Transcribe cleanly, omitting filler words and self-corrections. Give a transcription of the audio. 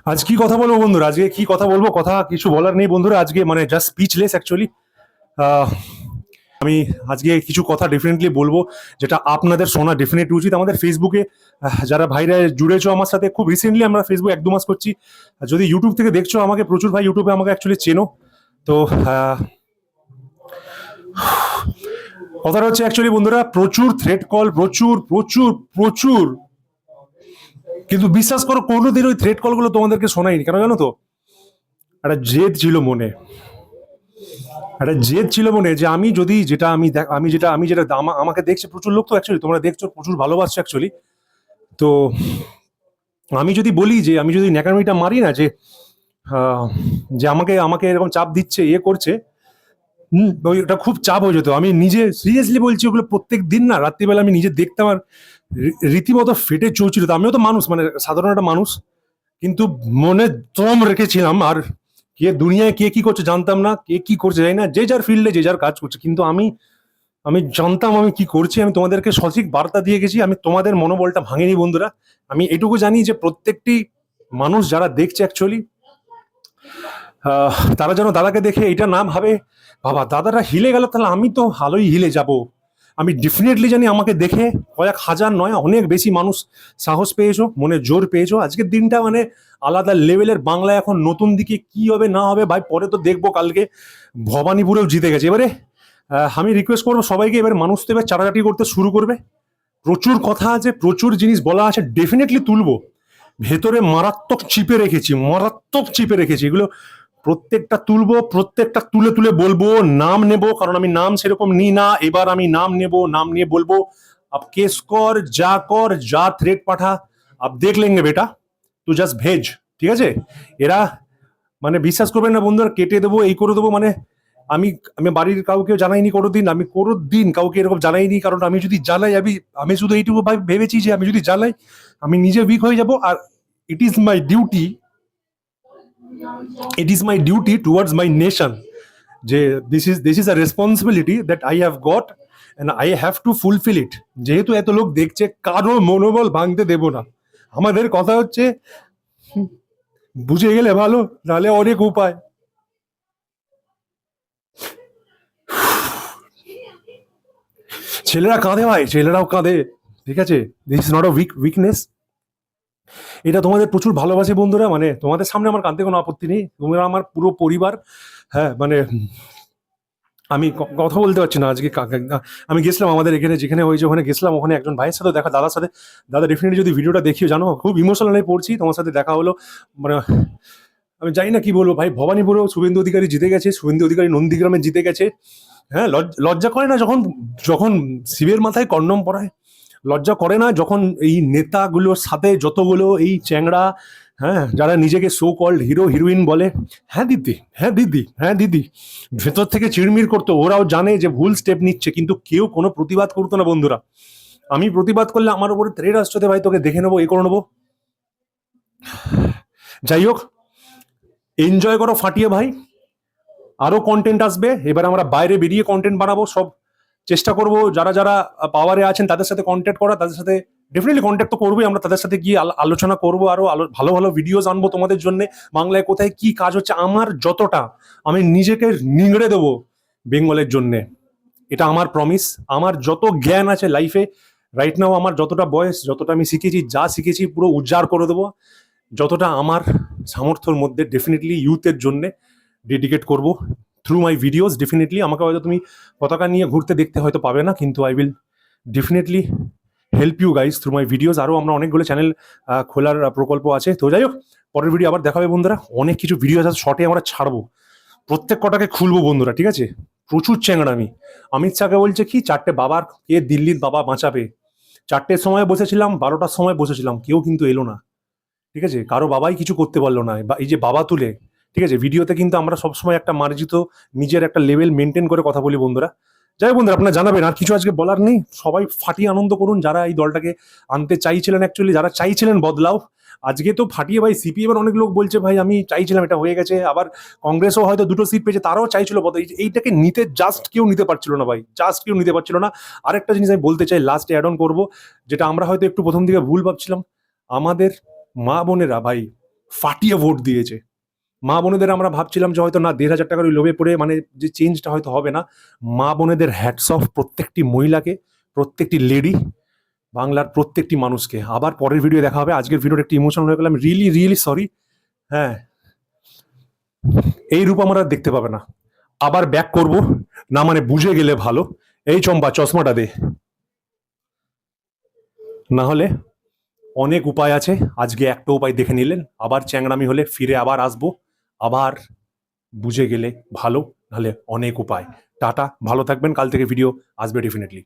আজ কি কথা বলবো বন্ধুরা, আজকে কি কথা বলবো, কথা কিছু বলার নেই বন্ধুরা। আজকে মানে জাস্ট স্পিচলেস অ্যাকচুয়ালি। আমি আজকে কিছু কথা ডেফিনেটলি বলবো, যেটা আপনাদের শোনা ডেফিনেট উচিত। আমাদের ফেসবুকে যারা ভাইরা জুড়েছো আমার সাথে, খুব রিসেন্টলি আমরা ফেসবুক 1-2 মাস করছি। যদি ইউটিউব থেকে দেখছো আমাকে, প্রচুর ভাই ইউটিউবে আমাকে অ্যাকচুয়ালি চেনো। তো কথাটা হচ্ছে অ্যাকচুয়ালি বন্ধুরা, প্রচুর থ্রেট কল, প্রচুর প্রচুর প্রচুর। কিন্তু বিশ্বাস করো, কোনোদিন ওই থ্রেট কলগুলো তোমাদেরকে শোনায়নি। কেন জানো তো? একটা জেদ ছিল মনে, একটা জেদ ছিল মনে, যে আমি যদি যেটা আমি আমি যেটা আমাকে দেখছে প্রচুর লোক, তো অ্যাকচুয়ালি তোমরা দেখছো, প্রচুর ভালোবাসছো অ্যাকচুয়ালি। তো আমি যদি বলি, যে আমি যদি ন্যাকামিটা মারি না, যে আহ, যে আমাকে আমাকে এরকম চাপ দিচ্ছে, ইয়ে করছে, ওইটা খুব চাপ হয়ে যেত। আমি নিজে সিরিয়াসলি বলছি, ওগুলো প্রত্যেক দিন না রাত্রিবেলা আমি নিজে দেখতাম, আর রীতিমতো ফেটে চলছিল। তো আমিও তো মানুষ, মানে সাধারণ একটা মানুষ, কিন্তু মনে দম রেখেছিলাম। আর কে দুনিয়ায় কে কি করছে জানতাম না, কে কি করছে জানি না, যে যার ফিল্ডে যে যার কাজ করছে, কিন্তু আমি আমি জানতাম আমি কি করছি। আমি তোমাদেরকে সঠিক বার্তা দিয়ে গেছি, আমি তোমাদের মনোবলটা ভাঙিনি বন্ধুরা। আমি এটুকু জানি যে প্রত্যেকটি মানুষ যারা দেখছে অ্যাকচুয়ালি, তারা যেন দাদাকে দেখে এটা না ভাবে, বাবা দাদারা হিলে গেল, তাহলে আমি তো ভালোই হিলে যাব। আমি ডেফিনেটলি জানি আমাকে দেখে কয়েক হাজার নয়, অনেক বেশি মানুষ সাহস পেয়েছো, মনে জোর পেয়েছো। আজকের দিনটা মানে আলাদা লেভেলের। বাংলা এখন নতুন দিকে কি হবে না হবে ভাই, পরে তো দেখবো। কালকে ভবানীপুরেও জিতে গেছে। এবারে আমি রিকোয়েস্ট করবো সবাইকে, এবার মানুষ তো এবার চাটাচাটি করতে শুরু করবে। প্রচুর কথা আছে, প্রচুর জিনিস বলা আছে, ডেফিনেটলি তুলবো। ভেতরে মারাত্মক চিপে রেখেছি, মারাত্মক চিপে রেখেছি। এগুলো প্রত্যেকটা তুলবো, প্রত্যেকটা তুলে তুলে বলবো, নাম নেব, কারণ আমি নাম সেরকম নিই না। এবার আমি নাম নেব, নাম নিয়ে বলবো, আপ কেস কর, যা থ্রেট পাঠা, আপ দেখ লেঙ্গে বেটা, তুই জাস্ট ভেজ। ঠিক আছে? এরা মানে বিশ্বাস করবেন না বন্ধুরা, কেটে দেবো, এই করে দেবো। মানে আমি আমি বাড়ির কাউকে জানাইনি কোনোদিন, আমি কোনোদিন কাউকে এরকম জানাইনি। কারণ আমি যদি জ্বালাই, আমি আমি শুধু এইটুকু ভেবেছি, যে আমি যদি জ্বালাই আমি নিজে উইক হয়ে যাব। আর it is my duty, it is my duty towards my nation, যে this is a responsibility that I have got and I have to fulfill it. যেহেতু এত লোক দেখছে, কারো মনোবল ভাঙতে দেব না। আমাদের কথা হচ্ছে, বুঝে গেলে ভালো, নাহলে অনেক উপায়। ছেলেরা কাঁদে ভাই, ছেলেরাও কাঁদে। ঠিক আছে? This is not a weakness. এটা তোমাদের প্রচুর ভালোবাসে বন্ধুরা। মানে তোমাদের সামনে আমার কাঁদতে কোনো আপত্তি নেই, তোমরা আমার পুরো পরিবার। হ্যাঁ মানে আমি কথা বলতে পারছি না আজকে। আমি গেছিলাম আমাদের এখানে, যেখানে হয়েছে ওখানে গেছিলাম, ওখানে একজন ভাইয়ের সাথে দেখা, দাদার সাথে। দাদা ডেফিনেটলি যদি ভিডিওটা দেখিও, জানো খুব ইমোশনাল হয়ে পড়ছি, তোমার সাথে দেখা হলো। মানে আমি জানি না কি বলবো ভাই। ভবানীপুরেও শুভেন্দু অধিকারী জিতে গেছে, শুভেন্দু অধিকারী নন্দীগ্রামে জিতে গেছে। হ্যাঁ, লজ্জা করে না যখন যখন শিবের মাথায় কন্ডম পরায়? লজ্জা করে না যখন এই নেতাগুলোর সাথে যতগুলো এই চ্যাংড়া, হ্যাঁ, যারা নিজেকে সো কল্ড হিরো হিরোইন বলে, হ্যাঁ দিদি, হ্যাঁ দিদি, হ্যাঁ দিদি, ভেতর থেকে চিড়মিড় করতো। ওরাও জানে যে ভুল স্টেপ নিচ্ছে, কিন্তু কেউ কোনো প্রতিবাদ করতো না বন্ধুরা। আমি প্রতিবাদ করলে আমার উপরে থ্রেড আসছে, ভাই তোকে দেখে নেবো, এ করে নেবো। যাই হোক, এনজয় করো ফাটিয়ে ভাই। আরো কন্টেন্ট আসবে, এবার আমরা বাইরে বেরিয়ে কন্টেন্ট বানাবো সব। চেষ্টা করব যারা যারা পাওয়ারে আছেন তাদের সাথে কন্ট্যাক্ট করা, তাদের সাথে ডেফিনেটলি কন্ট্যাক্ট তো করবোই আমরা। তাদের সাথে গিয়ে আলোচনা করবো, আরো ভালো ভালো ভিডিওস আনবো তোমাদের জন্য। বাংলায় কোথায় কি কাজ হচ্ছে, আমার যতটা আমি নিজেকে নিংড়ে দেবো বেঙ্গলের জন্যে, এটা আমার প্রমিস। আমার যত জ্ঞান আছে লাইফে রাইট নাও, আমার যতটা বয়স, যতটা আমি শিখেছি, যা শিখেছি পুরো উজাড় করে দেবো। যতটা আমার সামর্থ্যের মধ্যে ডেফিনেটলি ইউথের জন্য ডেডিকেট করব থ্রু মাই ভিডিওস। ডেফিনেটলি আমাকে হয়তো তুমি পতাকা নিয়ে ঘুরতে দেখতে হয়তো পাবে না, কিন্তু I will definitely help you guys through my videos. আরও আমরা অনেকগুলো চ্যানেল খোলার প্রকল্প আছে। তো যাই হোক, পরের ভিডিও আবার দেখাবে বন্ধুরা। অনেক কিছু ভিডিও আছে, শর্টে আমরা ছাড়বো, প্রত্যেক কটাকে খুলবো বন্ধুরা। ঠিক আছে? প্রচুর চ্যাংড়ামি। অমিত শাহকে বলছে কি, 4টে বাবার, কে দিল্লির বাবা বাঁচাবে? 4টের সময় বসেছিলাম, 12টার সময় বসেছিলাম, কেউ কিন্তু এলো না। ঠিক আছে? কারো বাবাই কিছু করতে পারলো না। বা এই যে বাবা তুলে, ঠিক আছে, ভিডিওতে কিন্তু আমরা সবসময় একটা মার্জিত নিজের একটা লেভেল মেনটেন করে কথা বলি বন্ধুরা। যাই হোক বন্ধুরা, আপনারা জানাবেন। আর কিছু আজকে বলার নেই, সবাই ফাটিয়ে আনন্দ করুন যারা এই দলটাকে আনতে চাইছিলেন, অ্যাকচুয়ালি যারা চাইছিলেন বদলাও। আজকে তো ফাটিয়ে ভাই, সিপিএম এর অনেক লোক বলছে ভাই আমি চাইছিলাম, এটা হয়ে গেছে। আবার কংগ্রেসও হয়তো 2টো সিট পেয়েছে, তারাও চাইছিল বদল। এইটাকে নিতে জাস্ট কেউ নিতে পারছিল না ভাই, জাস্ট কেউ নিতে পারছিল না। আরেকটা জিনিস আমি বলতে চাই, লাস্ট অ্যাড অন করবো, যেটা আমরা হয়তো একটু প্রথম দিকে ভুল ভাবছিলাম। আমাদের মা বোনেরা ভাই ফাটিয়ে ভোট দিয়েছে। মা বোনেদের আমরা ভাবছিলাম যে হয়তো না 1,500 টাকার ওই লোভে পড়ে মানে যে চেঞ্জটা হয়তো হবে না। মা বোনেদের হ্যাটস অফ প্রত্যেকটি মহিলাকে, প্রত্যেকটি লেডি, বাংলার প্রত্যেকটি মানুষকে। আবার পরের ভিডিও দেখা হবে। আজকের ভিডিওটা একটু ইমোশনাল হয়ে গেলাম, রিয়েলি রিয়েলি সরি। হ্যাঁ, এই রূপ আমরা আর দেখতে পাবে না। আবার ব্যাক করব না, মানে বুঝে গেলে ভালো। এই চম্পা চশমাটা দে, না হলে অনেক উপায় আছে, আজকে একটা উপায় দেখে নিলেন। আবার চ্যাংড়ামি হলে ফিরে আবার আসবো, আবার বুঝে গেলে ভালো, নাহলে অনেক উপায়। টাটা, ভালো থাকবেন, কাল থেকে ভিডিও আসবে ডেফিনেটলি।